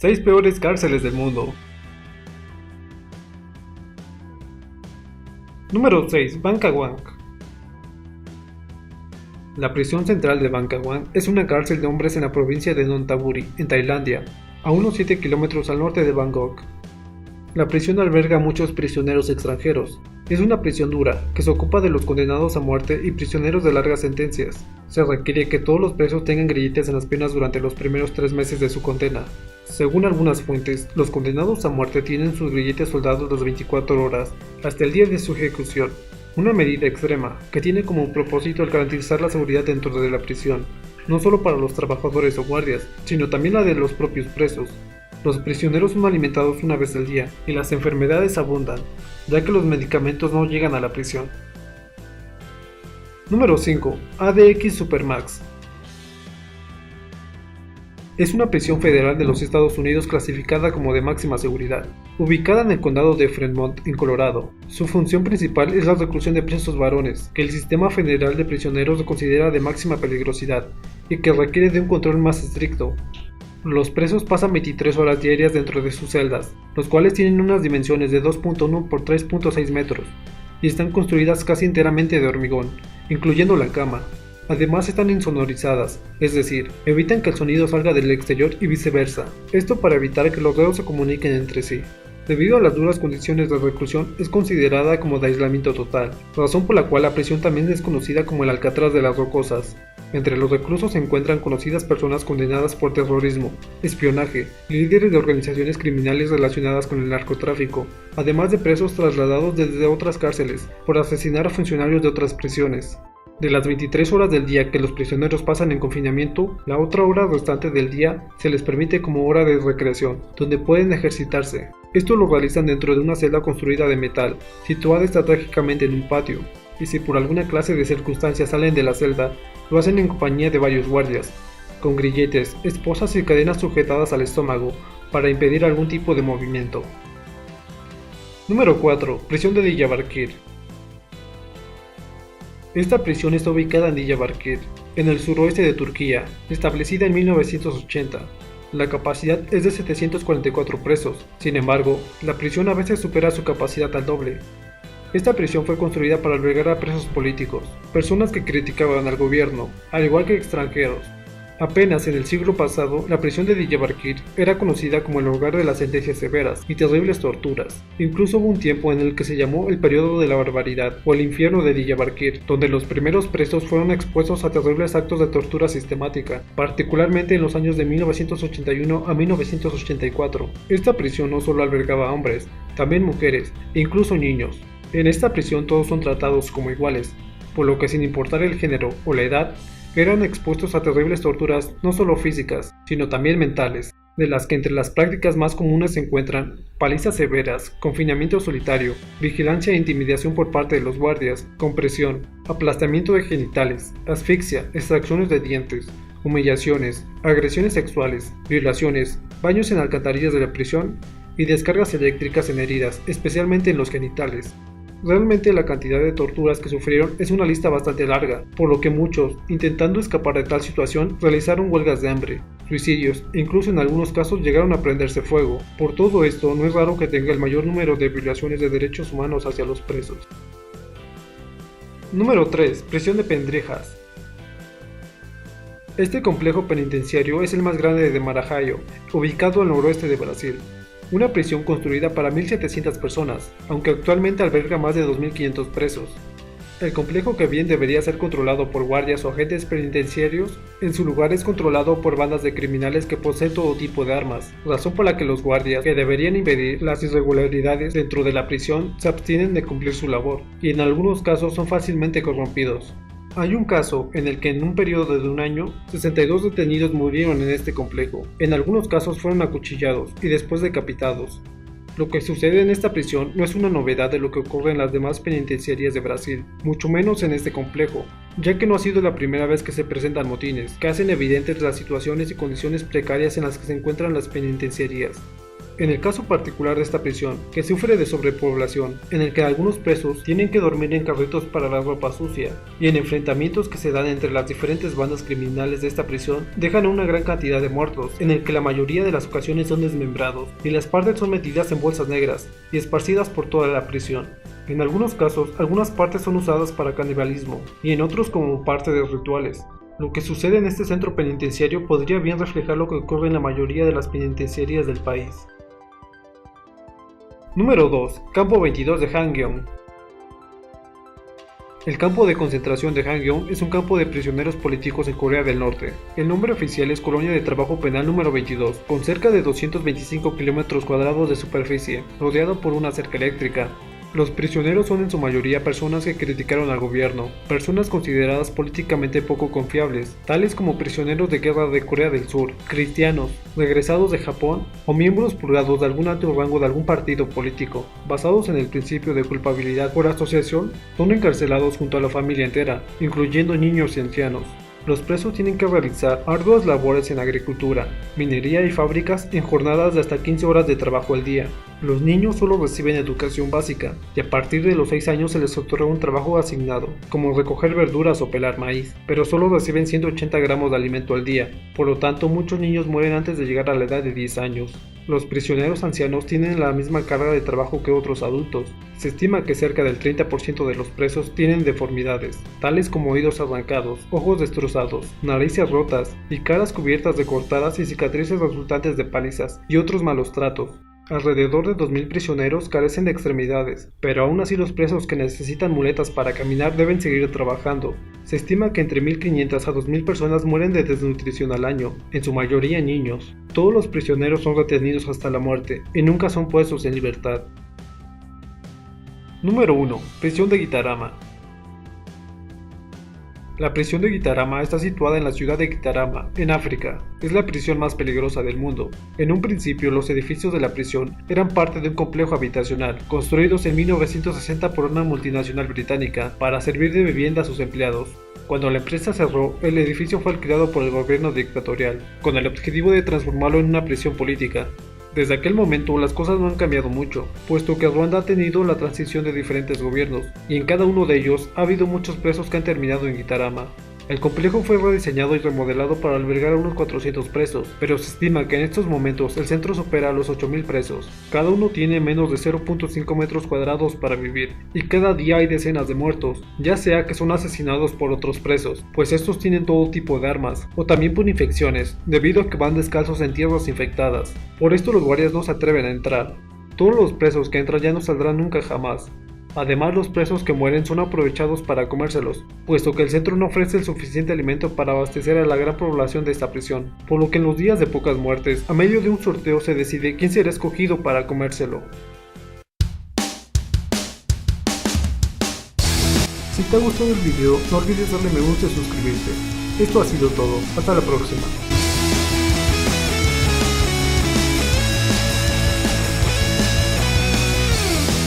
6 peores cárceles del mundo. Número 6. Bangkawang. La prisión central de Bangkawang es una cárcel de hombres en la provincia de Nonthaburi, en Tailandia, a unos 7 kilómetros al norte de Bangkok. La prisión alberga a muchos prisioneros extranjeros. Es una prisión dura, que se ocupa de los condenados a muerte y prisioneros de largas sentencias. Se requiere que todos los presos tengan grilletes en las piernas durante los primeros 3 meses de su condena. Según algunas fuentes, los condenados a muerte tienen sus grilletes soldados las 24 horas, hasta el día de su ejecución. Una medida extrema, que tiene como propósito el garantizar la seguridad dentro de la prisión, no solo para los trabajadores o guardias, sino también la de los propios presos. Los prisioneros son alimentados una vez al día, y las enfermedades abundan, ya que los medicamentos no llegan a la prisión. Número 5. ADX Supermax. Es una prisión federal de los Estados Unidos clasificada como de máxima seguridad, ubicada en el condado de Fremont, en Colorado. Su función principal es la reclusión de presos varones, que el sistema federal de prisioneros considera de máxima peligrosidad y que requiere de un control más estricto. Los presos pasan 23 horas diarias dentro de sus celdas, los cuales tienen unas dimensiones de 2.1 por 3.6 metros y están construidas casi enteramente de hormigón, incluyendo la cama. Además están insonorizadas, es decir, evitan que el sonido salga del exterior y viceversa, esto para evitar que los reos se comuniquen entre sí. Debido a las duras condiciones de reclusión, es considerada como de aislamiento total, razón por la cual la prisión también es conocida como el Alcatraz de las Rocosas. Entre los reclusos se encuentran conocidas personas condenadas por terrorismo, espionaje y líderes de organizaciones criminales relacionadas con el narcotráfico, además de presos trasladados desde otras cárceles por asesinar a funcionarios de otras prisiones. De las 23 horas del día que los prisioneros pasan en confinamiento, la otra hora restante del día se les permite como hora de recreación, donde pueden ejercitarse. Esto lo realizan dentro de una celda construida de metal, situada estratégicamente en un patio, y si por alguna clase de circunstancias salen de la celda, lo hacen en compañía de varios guardias, con grilletes, esposas y cadenas sujetadas al estómago, para impedir algún tipo de movimiento. Número 4. Prisión de Diyarbakir. Esta prisión está ubicada en Diyarbakir, en el suroeste de Turquía, establecida en 1980. La capacidad es de 744 presos, sin embargo, la prisión a veces supera su capacidad al doble. Esta prisión fue construida para albergar a presos políticos, personas que criticaban al gobierno, al igual que extranjeros. Apenas en el siglo pasado, la prisión de Diyarbakir era conocida como el hogar de las sentencias severas y terribles torturas. Incluso hubo un tiempo en el que se llamó el periodo de la barbaridad o el infierno de Diyarbakir, donde los primeros presos fueron expuestos a terribles actos de tortura sistemática, particularmente en los años de 1981 a 1984. Esta prisión no solo albergaba a hombres, también mujeres e incluso niños. En esta prisión todos son tratados como iguales, por lo que sin importar el género o la edad, eran expuestos a terribles torturas no solo físicas, sino también mentales, de las que entre las prácticas más comunes se encuentran palizas severas, confinamiento solitario, vigilancia e intimidación por parte de los guardias, compresión, aplastamiento de genitales, asfixia, extracciones de dientes, humillaciones, agresiones sexuales, violaciones, baños en alcantarillas de la prisión y descargas eléctricas en heridas, especialmente en los genitales. Realmente la cantidad de torturas que sufrieron es una lista bastante larga, por lo que muchos, intentando escapar de tal situación, realizaron huelgas de hambre, suicidios e incluso en algunos casos llegaron a prenderse fuego. Por todo esto, no es raro que tenga el mayor número de violaciones de derechos humanos hacia los presos. Número 3. Prisión de Pendrejas. Este complejo penitenciario es el más grande de Marajayo, ubicado al noroeste de Brasil. Una prisión construida para 1.700 personas, aunque actualmente alberga más de 2.500 presos. El complejo, que bien debería ser controlado por guardias o agentes penitenciarios, en su lugar es controlado por bandas de criminales que poseen todo tipo de armas, razón por la que los guardias, que deberían impedir las irregularidades dentro de la prisión, se abstienen de cumplir su labor, y en algunos casos son fácilmente corrompidos. Hay un caso en el que en un periodo de un año, 62 detenidos murieron en este complejo. En algunos casos fueron acuchillados y después decapitados. Lo que sucede en esta prisión no es una novedad de lo que ocurre en las demás penitenciarías de Brasil, mucho menos en este complejo, ya que no ha sido la primera vez que se presentan motines, que hacen evidentes las situaciones y condiciones precarias en las que se encuentran las penitenciarías. En el caso particular de esta prisión, que sufre de sobrepoblación, en el que algunos presos tienen que dormir en carritos para la ropa sucia, y en enfrentamientos que se dan entre las diferentes bandas criminales de esta prisión, dejan a una gran cantidad de muertos, en el que la mayoría de las ocasiones son desmembrados, y las partes son metidas en bolsas negras, y esparcidas por toda la prisión. En algunos casos, algunas partes son usadas para canibalismo, y en otros como parte de rituales. Lo que sucede en este centro penitenciario podría bien reflejar lo que ocurre en la mayoría de las penitenciarías del país. Número 2. Campo 22 de Hamgyong. El campo de concentración de Hamgyong es un campo de prisioneros políticos en Corea del Norte. El nombre oficial es Colonia de Trabajo Penal número 22, con cerca de 225 kilómetros cuadrados de superficie, rodeado por una cerca eléctrica. Los prisioneros son en su mayoría personas que criticaron al gobierno, personas consideradas políticamente poco confiables, tales como prisioneros de guerra de Corea del Sur, cristianos, regresados de Japón o miembros purgados de algún alto rango de algún partido político. Basados en el principio de culpabilidad por asociación, son encarcelados junto a la familia entera, incluyendo niños y ancianos. Los presos tienen que realizar arduas labores en agricultura, minería y fábricas en jornadas de hasta 15 horas de trabajo al día. Los niños solo reciben educación básica y a partir de los 6 años se les otorga un trabajo asignado, como recoger verduras o pelar maíz, pero solo reciben 180 gramos de alimento al día. Por lo tanto, muchos niños mueren antes de llegar a la edad de 10 años. Los prisioneros ancianos tienen la misma carga de trabajo que otros adultos. Se estima que cerca del 30% de los presos tienen deformidades, tales como oídos arrancados, ojos destrozados, narices rotas y caras cubiertas de cortadas y cicatrices resultantes de palizas y otros malos tratos. Alrededor de 2.000 prisioneros carecen de extremidades, pero aún así los presos que necesitan muletas para caminar deben seguir trabajando. Se estima que entre 1.500 a 2.000 personas mueren de desnutrición al año, en su mayoría niños. Todos los prisioneros son retenidos hasta la muerte y nunca son puestos en libertad. Número 1. Prisión de Gitarama. La prisión de Gitarama está situada en la ciudad de Gitarama, en África. Es la prisión más peligrosa del mundo. En un principio, los edificios de la prisión eran parte de un complejo habitacional, construidos en 1960 por una multinacional británica, para servir de vivienda a sus empleados. Cuando la empresa cerró, el edificio fue alquilado por el gobierno dictatorial, con el objetivo de transformarlo en una prisión política. Desde aquel momento las cosas no han cambiado mucho, puesto que Ruanda ha tenido la transición de diferentes gobiernos, y en cada uno de ellos ha habido muchos presos que han terminado en Gitarama. El complejo fue rediseñado y remodelado para albergar a unos 400 presos, pero se estima que en estos momentos el centro supera a los 8.000 presos. Cada uno tiene menos de 0.5 metros cuadrados para vivir, y cada día hay decenas de muertos, ya sea que son asesinados por otros presos, pues estos tienen todo tipo de armas, o también por infecciones, debido a que van descalzos en tierras infectadas. Por esto los guardias no se atreven a entrar. Todos los presos que entran ya no saldrán nunca jamás. Además, los presos que mueren son aprovechados para comérselos, puesto que el centro no ofrece el suficiente alimento para abastecer a la gran población de esta prisión, por lo que en los días de pocas muertes, a medio de un sorteo se decide quién será escogido para comérselo. Si te ha gustado el video, no olvides darle me gusta y suscribirte. Esto ha sido todo, hasta la próxima.